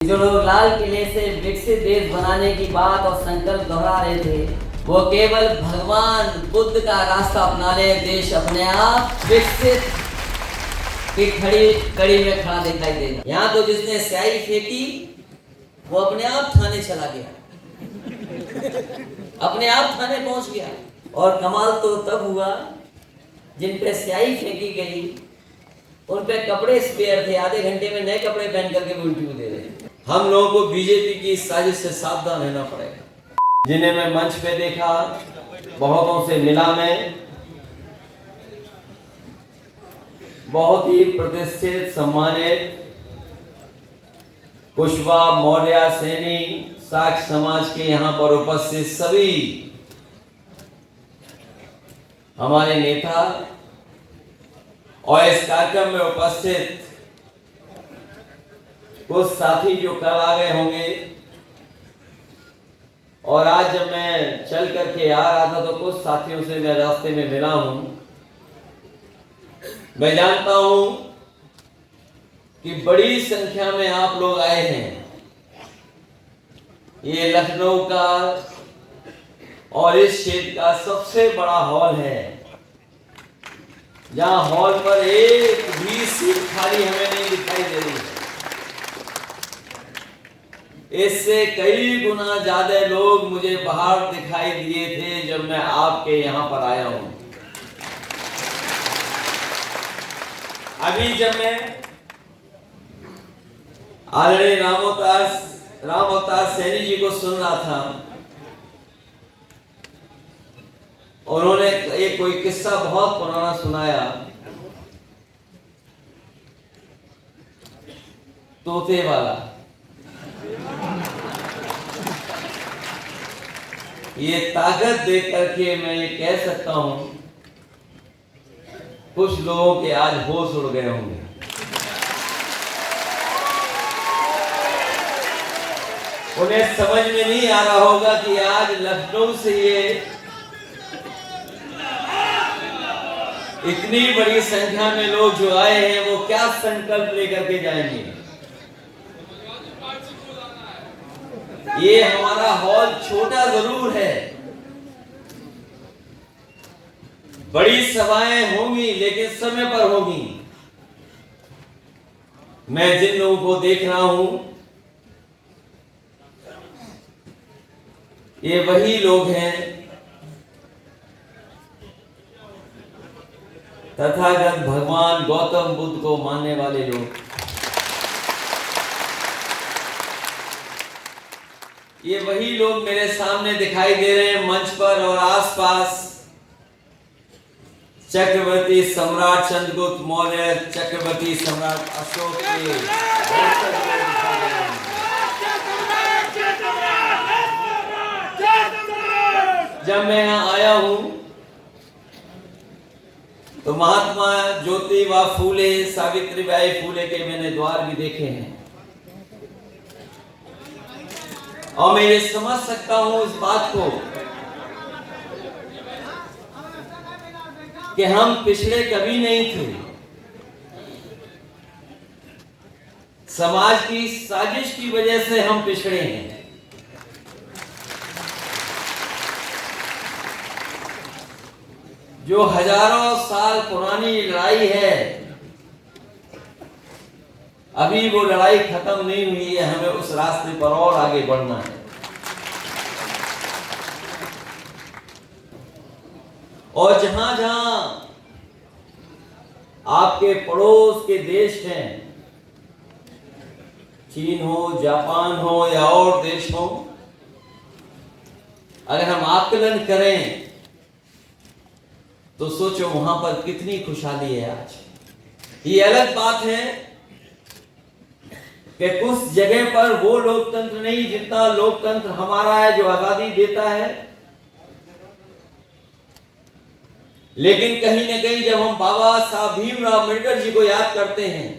जो लोग लाल किले से विकसित देश बनाने की बात और संकल्प दोहरा रहे थे, वो केवल भगवान बुद्ध का रास्ता अपना ले, देश अपने आप विकसित की खड़ी कड़ी में खड़ा दिखाई देगा। यहाँ तो जिसने स्याही फेंकी वो अपने आप थाने चला गया, अपने आप थाने पहुंच गया। और कमाल तो तब हुआ जिन पे स्याही फेंकी गई उन पे कपड़े स्पेयर थे, आधे घंटे में नए कपड़े पहन करके वो इंटरव्यू दे रहे हैं। हम लोगों को बीजेपी की साजिश से सावधान रहना पड़ेगा। जिन्हें मैं मंच पे देखा, बहुतों से मिला, मैं बहुत ही प्रतिष्ठित सम्मानित कुशवाहा मौर्य सैनी साक्ष समाज के यहाँ पर उपस्थित सभी हमारे नेता और इस कार्यक्रम में उपस्थित कुछ साथी जो कल आ गए होंगे, और आज जब मैं चल करके आ रहा था तो कुछ साथियों से मैं रास्ते में मिला हूं। मैं जानता हूं कि बड़ी संख्या में आप लोग आए हैं। ये लखनऊ का और इस क्षेत्र का सबसे बड़ा हॉल है, जहां हॉल पर एक भी सीट खाली हमें नहीं दिखाई दे रही है। इससे कई गुना ज्यादा लोग मुझे बाहर दिखाई दिए थे जब मैं आपके यहां पर आया हूं। अभी जब मैं आदरणीय राम अवतार सैनी जी को सुन रहा था, उन्होंने एक कोई किस्सा बहुत पुराना सुनाया, तोते वाला। ये ताकत देख करके मैं ये कह सकता हूं, कुछ लोगों के आज होश उड़ गए होंगे। उन्हें समझ में नहीं आ रहा होगा कि आज लखनऊ से ये इतनी बड़ी संख्या में लोग जो आए हैं वो क्या संकल्प लेकर के जाएंगे। ये हमारा हॉल छोटा जरूर है, बड़ी सभाएं होंगी लेकिन समय पर होंगी। मैं जिन लोगों को देख रहा हूं, ये वही लोग हैं तथागत भगवान गौतम बुद्ध को मानने वाले लोग। ये वही लोग मेरे सामने दिखाई दे रहे हैं मंच पर और आसपास। चक्रवर्ती सम्राट चंद्रगुप्त मौर्य, चक्रवर्ती सम्राट अशोक के जब मैं यहाँ आया हूं तो महात्मा ज्योतिबा फूले, सावित्रीबाई फूले के मैंने द्वार भी देखे हैं, और मैं ये समझ सकता हूं इस बात को कि हम पिछड़े कभी नहीं थे। समाज की साजिश की वजह से हम पिछड़े हैं। जो हजारों साल पुरानी लड़ाई है, अभी वो लड़ाई खत्म नहीं हुई है। हमें उस रास्ते पर और आगे बढ़ना है। और जहां जहां आपके पड़ोस के देश हैं, चीन हो, जापान हो या और देश हो, अगर हम आकलन करें तो सोचो वहां पर कितनी खुशहाली है आज। ये अलग बात है कि कुछ जगह पर वो लोकतंत्र नहीं जितना लोकतंत्र हमारा है, जो आजादी देता है। लेकिन कहीं ना कहीं जब हम बाबा साहब भीमराव अम्बेडकर जी को याद करते हैं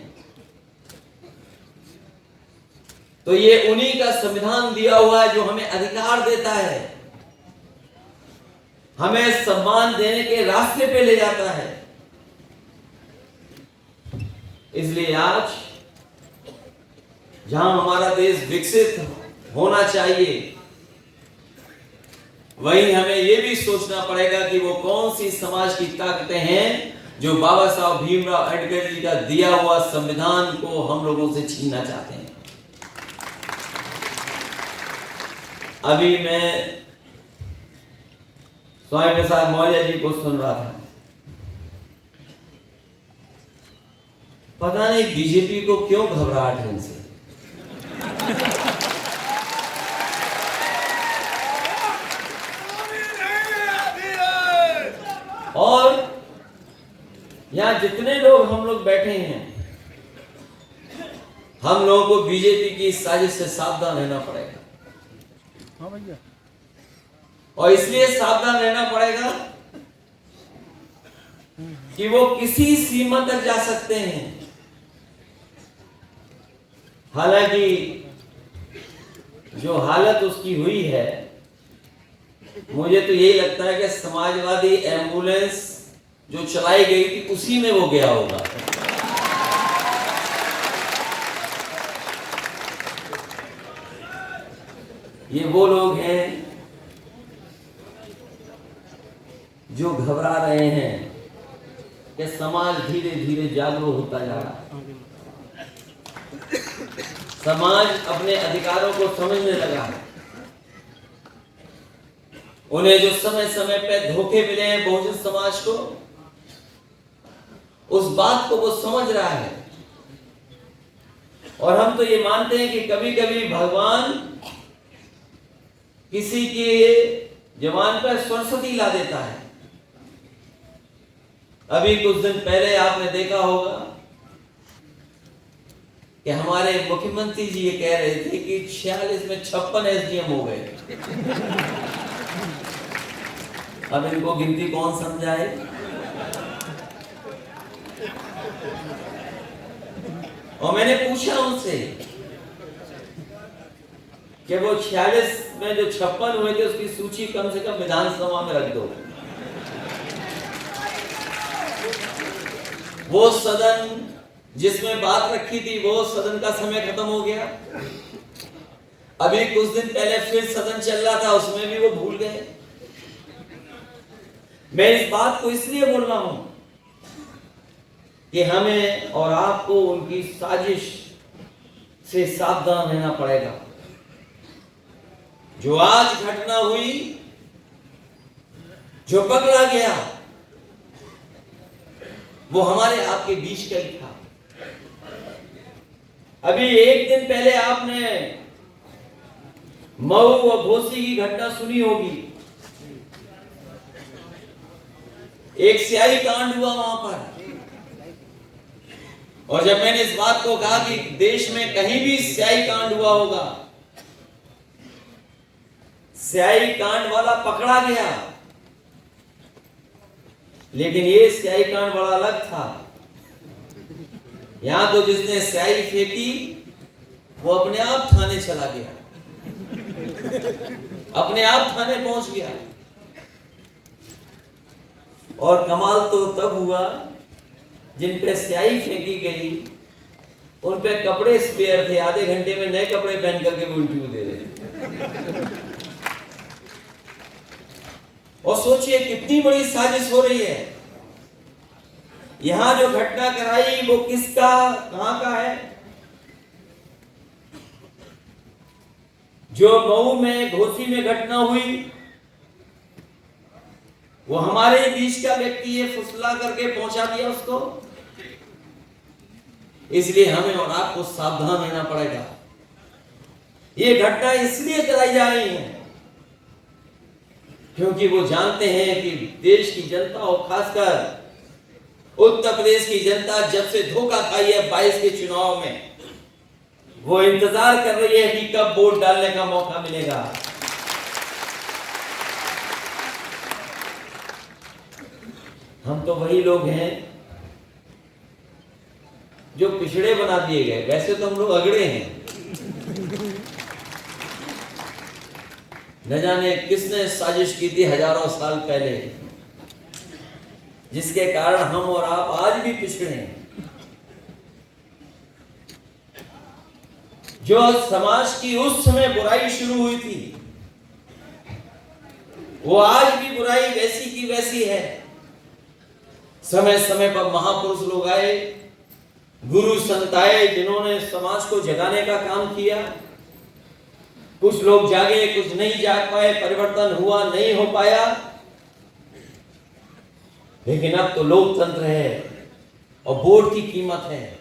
तो ये उन्हीं का संविधान दिया हुआ है जो हमें अधिकार देता है, हमें सम्मान देने के रास्ते पे ले जाता है। इसलिए आज जहां हमारा देश विकसित होना चाहिए, वहीं हमें यह भी सोचना पड़ेगा कि वो कौन सी समाज की ताकतें हैं जो बाबा साहब भीमराव अंबेडकर जी का दिया हुआ संविधान को हम लोगों से छीनना चाहते हैं। अभी मैं स्वामी प्रसाद मौर्य जी को सुन रहा था। पता नहीं बीजेपी को क्यों घबराहट है इनसे। और यहां जितने लोग हम लोग बैठे हैं, हम लोगों को बीजेपी की साजिश से सावधान रहना पड़ेगा। हाँ भैया। और इसलिए सावधान रहना पड़ेगा कि वो किसी सीमा तक जा सकते हैं। हालांकि जो हालत उसकी हुई है, मुझे तो यही लगता है कि समाजवादी एम्बुलेंस जो चलाई गई थी उसी में वो गया होगा। ये वो लोग हैं जो घबरा रहे हैं कि समाज धीरे धीरे जागरूक होता जा रहा है, समाज अपने अधिकारों को समझने लगा है। उन्हें जो समय समय पे धोखे मिले हैं बहुजन समाज को, उस बात को वो समझ रहा है। और हम तो ये मानते हैं कि कभी कभी भगवान किसी के जवान पर सरस्वती ला देता है। अभी कुछ दिन पहले आपने देखा होगा कि हमारे मुख्यमंत्री जी ये कह रहे थे कि 46 में 56 एसडीएम हो गए। अब इनको गिनती कौन समझाए? और मैंने पूछा उनसे कि वो 46 में जो 56 हुए थे उसकी सूची कम से कम विधानसभा में रख दो। वो सदन जिसमें बात रखी थी, वो सदन का समय खत्म हो गया। अभी कुछ दिन पहले फिर सदन चल रहा था, उसमें भी वो भूल गए। मैं इस बात को इसलिए बोल रहा हूं कि हमें और आपको उनकी साजिश से सावधान रहना पड़ेगा। जो आज घटना हुई, जो पकड़ा गया, वो हमारे आपके बीच का ही था। अभी एक दिन पहले आपने मऊ और घोसी की घटना सुनी होगी। एक स्याही कांड हुआ वहां पर। और जब मैंने इस बात को कहा कि देश में कहीं भी स्याही कांड हुआ होगा, स्याही कांड वाला पकड़ा गया, लेकिन ये स्याही कांड बड़ा अलग था। यहां तो जिसने स्याही फेंकी वो अपने आप थाने चला गया, अपने आप थाने पहुंच गया। और कमाल तो तब हुआ जिन पे स्याही फेंकी गई उन पे कपड़े स्पेयर थे, आधे घंटे में नए कपड़े पहन करके वो इंटरव्यू दे रहे। और सोचिए कितनी बड़ी साजिश हो रही है। यहां जो घटना कराई वो किसका, कहां का है? जो मऊ में, घोसी में घटना हुई, वो हमारे बीच का व्यक्ति है, फुसला करके पहुंचा दिया उसको। इसलिए हमें और आपको सावधान रहना पड़ेगा। ये घटना इसलिए कराई जा रही है क्योंकि वो जानते हैं कि देश की जनता और खासकर उत्तर प्रदेश की जनता जब से धोखा खाई है 22 के चुनाव में, वो इंतजार कर रही है कि कब वोट डालने का मौका मिलेगा। हम तो वही लोग हैं जो पिछड़े बना दिए गए। वैसे तो हम लोग अगड़े हैं। न जाने किसने साजिश की थी हजारों साल पहले, जिसके कारण हम और आप आज भी पिछड़े हैं। जो समाज की उस समय बुराई शुरू हुई थी, वो आज भी बुराई वैसी की वैसी है। समय समय पर महापुरुष लोग आए, गुरु संत आए, जिन्होंने समाज को जगाने का काम किया। कुछ लोग जागे, कुछ नहीं जाग पाए, परिवर्तन हुआ नहीं हो पाया। लेकिन अब तो लोकतंत्र है और वोट की कीमत है।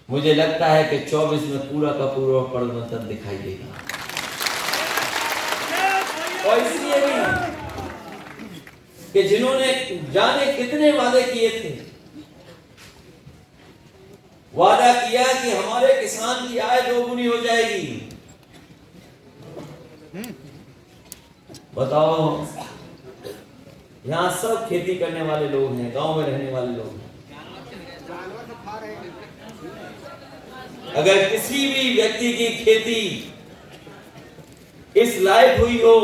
मुझे लगता है कि 24 में पूरा का पूरा परिवर्तन दिखाई देगा। और इसलिए भी कि जिन्होंने जाने कितने वादे किए थे, वादा किया कि हमारे किसान की आय दोगुनी हो जाएगी। बताओ, यहां सब खेती करने वाले लोग हैं, गांव में रहने वाले लोग हैं। अगर किसी भी व्यक्ति की खेती इस लायक हुई हो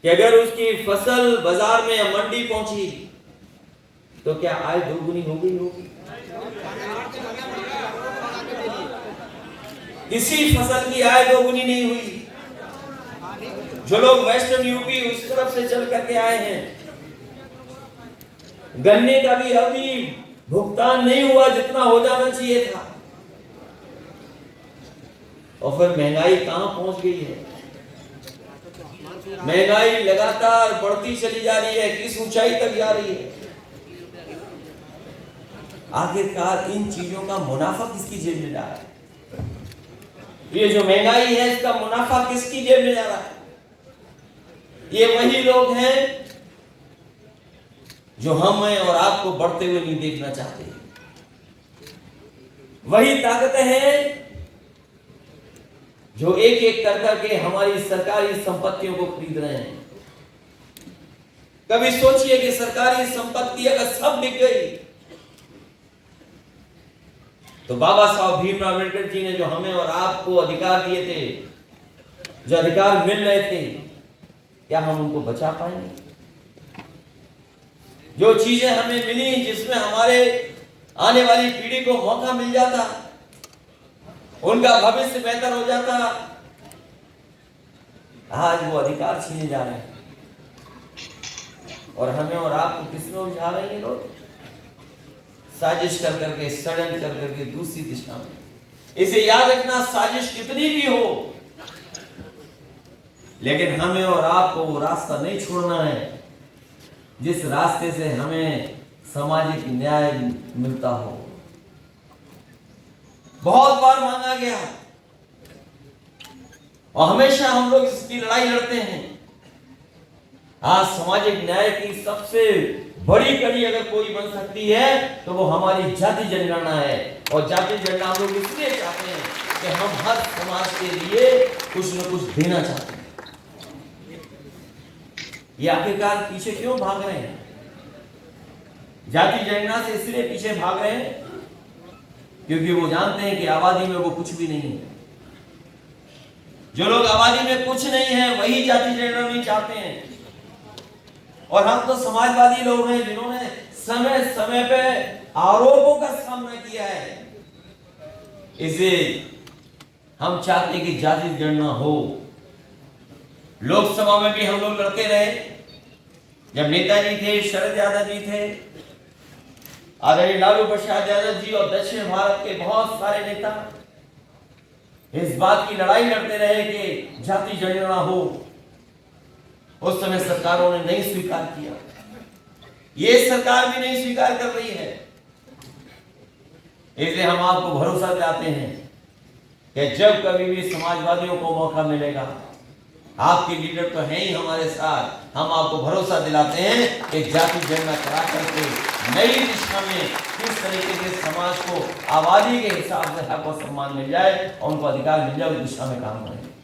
कि अगर उसकी फसल बाजार में या मंडी पहुंची तो क्या आय दोगुनी हो गई होगी? किसी फसल की आय दोगुनी नहीं हुई। जो लोग वेस्टर्न यूपी उस तरफ से चल करके आए हैं, गन्ने का भी अभी भुगतान नहीं हुआ जितना हो जाना चाहिए था। और फिर महंगाई कहां पहुंच गई है? महंगाई लगातार बढ़ती चली जा रही है, किस ऊंचाई तक जा रही है? आखिरकार इन चीजों का मुनाफा किसकी जेब में जा रहा है? ये जो महंगाई है, इसका मुनाफा किसकी जेब में जा रहा है? ये वही लोग हैं जो हमें और आपको बढ़ते हुए नहीं देखना चाहते। वही ताकतें हैं जो एक एक कर करके हमारी सरकारी संपत्तियों को खरीद रहे हैं। कभी सोचिए कि सरकारी संपत्ति अगर सब बिक गई तो बाबा साहब भीमराव अम्बेडकर जी ने जो हमें और आपको अधिकार दिए थे, जो अधिकार मिल रहे थे, क्या हम उनको बचा पाएंगे? जो चीजें हमें मिली, जिसमें हमारे आने वाली पीढ़ी को मौका मिल जाता, उनका भविष्य बेहतर हो जाता, आज वो अधिकार छीने जा रहे हैं। और हमें और आपको किसमें उलझा रहे हैं लोग? साजिश कर करके, षड्यंत्र कर करके दूसरी दिशा में। इसे याद रखना, साजिश कितनी भी हो, लेकिन हमें और आपको वो रास्ता नहीं छोड़ना है जिस रास्ते से हमें सामाजिक न्याय मिलता हो। बहुत बार मांगा गया और हमेशा हम लोग इसकी लड़ाई लड़ते हैं। आज सामाजिक न्याय की सबसे बड़ी कड़ी अगर कोई बन सकती है तो वो हमारी जाति जनगणना है। और जाति जनगणना हम लोग इसलिए चाहते हैं कि हम हर समाज के लिए कुछ न कुछ देना चाहते हैं। ये आखिरकार पीछे क्यों भाग रहे हैं? जाति जनगणना से इसलिए पीछे भाग रहे हैं क्योंकि वो जानते हैं कि आबादी में वो कुछ भी नहीं है। जो लोग आबादी में कुछ नहीं है वही जाति जनगणना नहीं चाहते हैं। और हम तो समाजवादी लोग हैं जिन्होंने समय समय पे आरोपों का सामना किया है। इसे हम चाहते हैं कि जाति जनगणना हो। लोकसभा में भी हम लोग लड़ते रहे। जब नेताजी थे, शरद यादव जी थे, आदरणीय लालू प्रसाद यादव जी और दक्षिण भारत के बहुत सारे नेता इस बात की लड़ाई लड़ते रहे कि जाति जनगणना हो। उस समय सरकारों ने नहीं स्वीकार किया। ये सरकार भी नहीं स्वीकार कर रही है। इसलिए हम आपको भरोसा दिलाते हैं कि जब कभी भी समाजवादियों को मौका मिलेगा, आपके लीडर तो हैं ही हमारे साथ, हम आपको भरोसा दिलाते हैं कि जाति जनगणना करा करके नई दिशा में किस तरीके से समाज को आबादी के हिसाब से हक और सम्मान मिल जाए और उनको अधिकार मिल जाए, उस दिशा में काम करें।